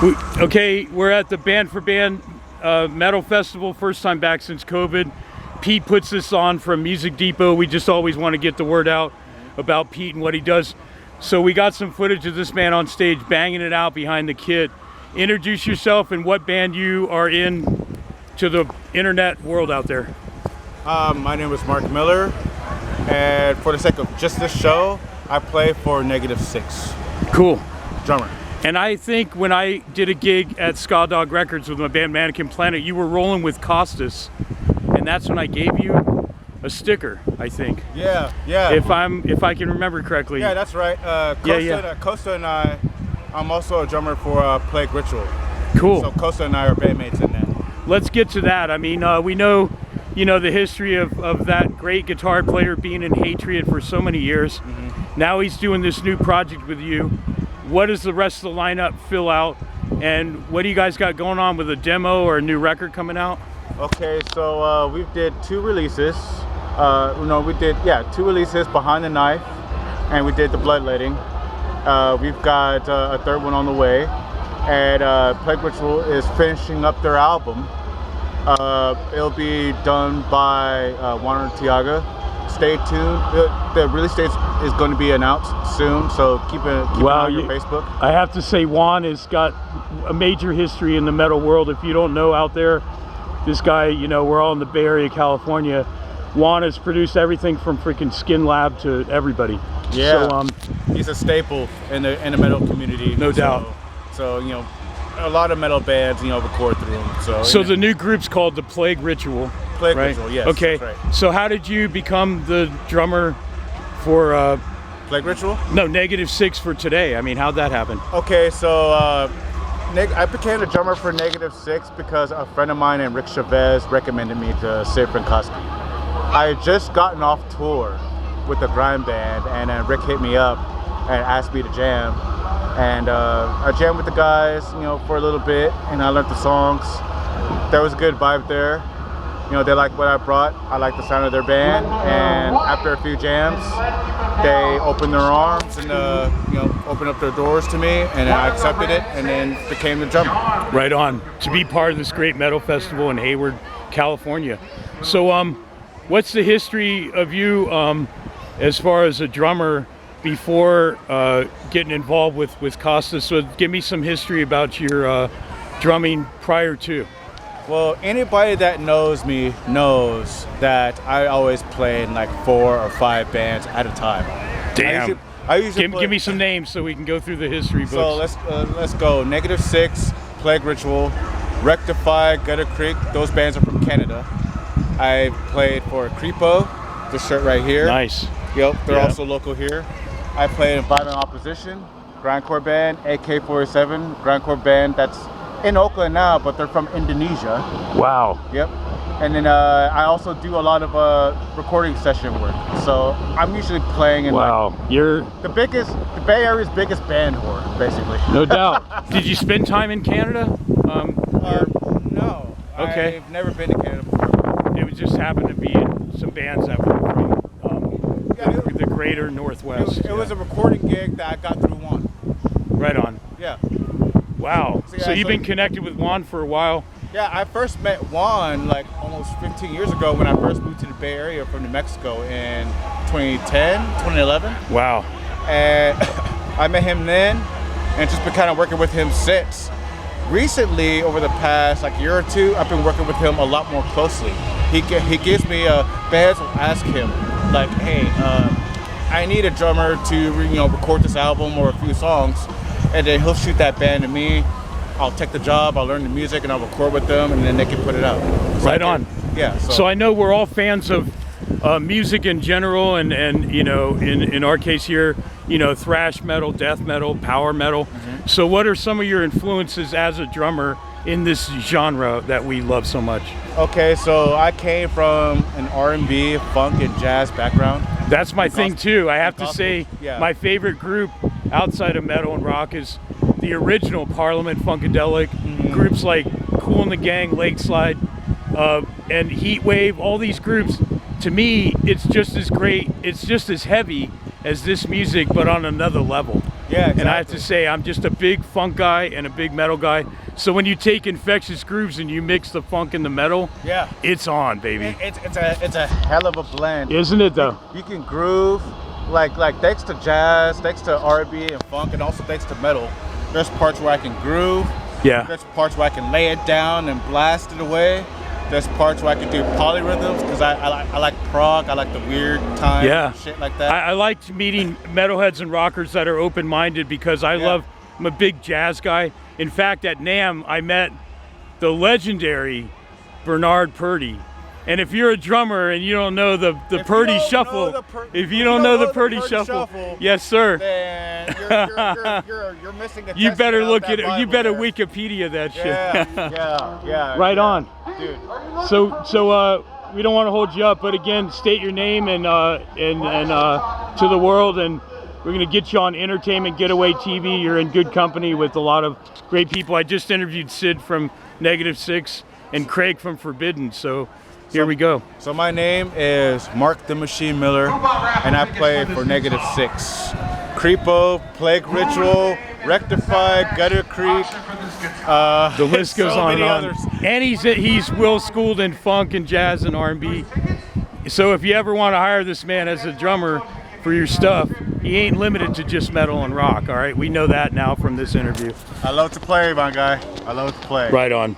Okay, we're at the Band for Band Metal Festival, first time back since COVID. Pete puts this on from Music Depot. We just always want to get the word out about Pete and what he does. So we got some footage of this man on stage banging it out behind the kit. Introduce yourself and what band you are in to the internet world out there. My name is Mark Miller, and for the sake of just this show, I play for -6. Cool. Drummer. And I think when I did a gig at Ska Dog Records with my band Mannequin Planet, you were rolling with Costas, and that's when I gave you a sticker, I think. Yeah. If I can remember correctly. Yeah, that's right. Costa and I'm also a drummer for Plague Ritual. Cool. So Costa and I are bandmates in that. Let's get to that. I mean, we know, the history of that great guitar player being in Hatred for so many years. Mm-hmm. Now he's doing this new project with you. What does the rest of the lineup fill out? And what do you guys got going on with a demo or a new record coming out? Okay, so we did 2 releases. We did 2 releases, Behind the Knife, and we did The Bloodletting. We've got a 3rd one on the way, and Plague Ritual is finishing up their album. It'll be done by Juan Tiaga. Stay tuned. The release date is going to be announced soon, so keep an eye on your Facebook. I have to say, Juan has got a major history in the metal world. If you don't know out there, this guy, we're all in the Bay Area, California. Juan has produced everything from freaking Skin Lab to everybody. Yeah, so, he's a staple in the metal community. No doubt. So a lot of metal bands, record through him. So the new group's called the Plague Ritual. Plague Ritual, yes. Okay. That's right. So how did you become the drummer for Plague Ritual? No, -6 for today. I mean, how'd that happen? Okay, so I became the drummer for -6 because a friend of mine named Rick Chavez recommended me to Sid Frankoski. I had just gotten off tour with the grind band, and then Rick hit me up and asked me to jam. And I jammed with the guys, for a little bit, and I learned the songs. There was a good vibe there. They liked what I brought. I liked the sound of their band, and after a few jams, they opened their arms and opened up their doors to me, and I accepted it, and then became the drummer. Right on. To be part of this great metal festival in Hayward, California. So, what's the history of you as far as a drummer before getting involved with Costas? So, give me some history about your drumming prior to. Well, anybody that knows me knows that I always play in like 4 or 5 bands at a time. Damn. I usually give me some names so we can go through the history books. So let's go. -6, Plague Ritual, Rectify, Gutter Creek. Those bands are from Canada. I played for Creepo, the shirt right here. Nice. Yep, they're also local here. I played in Violent Opposition, grindcore band, AK-47, grindcore band that's in Oakland now, but they're from Indonesia. Wow. Yep. And then I also do a lot of recording session work. So I'm usually playing in you're the Bay Area's biggest band whore, basically. No doubt. Did you spend time in Canada? No. Okay. I've never been to Canada before. It would just happen to be in some bands that were from the greater Northwest. It was a recording gig that I got through Juan. Right on. Yeah. Wow. So you've been connected with Juan for a while? Yeah, I first met Juan like almost 15 years ago when I first moved to the Bay Area from New Mexico in 2010, 2011. Wow. And I met him then and just been kind of working with him since. Recently, over the past year or 2, I've been working with him a lot more closely. He gives me bands will ask him like, hey, I need a drummer to record this album or a few songs. And then he'll shoot that band to me. I'll take the job, I'll learn the music, and I'll record with them, and then they can put it out. Right on. Yeah. So I know we're all fans of music in general, and in our case here, thrash metal, death metal, power metal. Mm-hmm. So what are some of your influences as a drummer in this genre that we love so much? Okay, so I came from an R&B, funk, and jazz background. That's my thing too. I have to say, yeah. My favorite group outside of metal and rock is the original Parliament Funkadelic. Mm-hmm. Groups like Kool and the Gang, Lakeslide, and Heatwave. All these groups, to me, it's just as great. It's just as heavy as this music, but on another level. Yeah, And I have to exactly. say, I'm just a big funk guy and a big metal guy. So when you take Infectious Grooves and you mix the funk and the metal, Yeah. it's on, baby. It's a hell of a blend. Isn't it though? You can groove, like thanks to jazz, thanks to R&B and funk, and also thanks to metal. There's parts where I can groove. Yeah. There's parts where I can lay it down and blast it away. There's parts where I can do polyrhythms because I like prog. I like the weird time, Yeah. shit like that. I liked meeting metalheads and rockers that are open-minded because I'm a big jazz guy. In fact, at NAMM, I met the legendary Bernard Purdy. And if you're a drummer and you don't know the Purdy Shuffle, if you don't know the Purdy Shuffle, yes, sir. Then you're missing the You better testament of look that at it. You Bible better there. Wikipedia that shit. Yeah. Right yeah. on. Dude. So we don't want to hold you up, but again, state your name and to the world, and we're gonna get you on Entertainment Getaway TV. You're in good company with a lot of great people. I just interviewed Sid from -6 and Craig from Forbidden. So here we go. So my name is Mark the Machine Miller, and I play for -6. Creepo, Plague Ritual, Rectify, Gutter Creek. The list goes so on many and on. others. And he's well schooled in funk and jazz and R&B. So if you ever want to hire this man as a drummer for your stuff, he ain't limited to just metal and rock. All right, we know that now from this interview. I love to play, my guy. I love to play. Right on.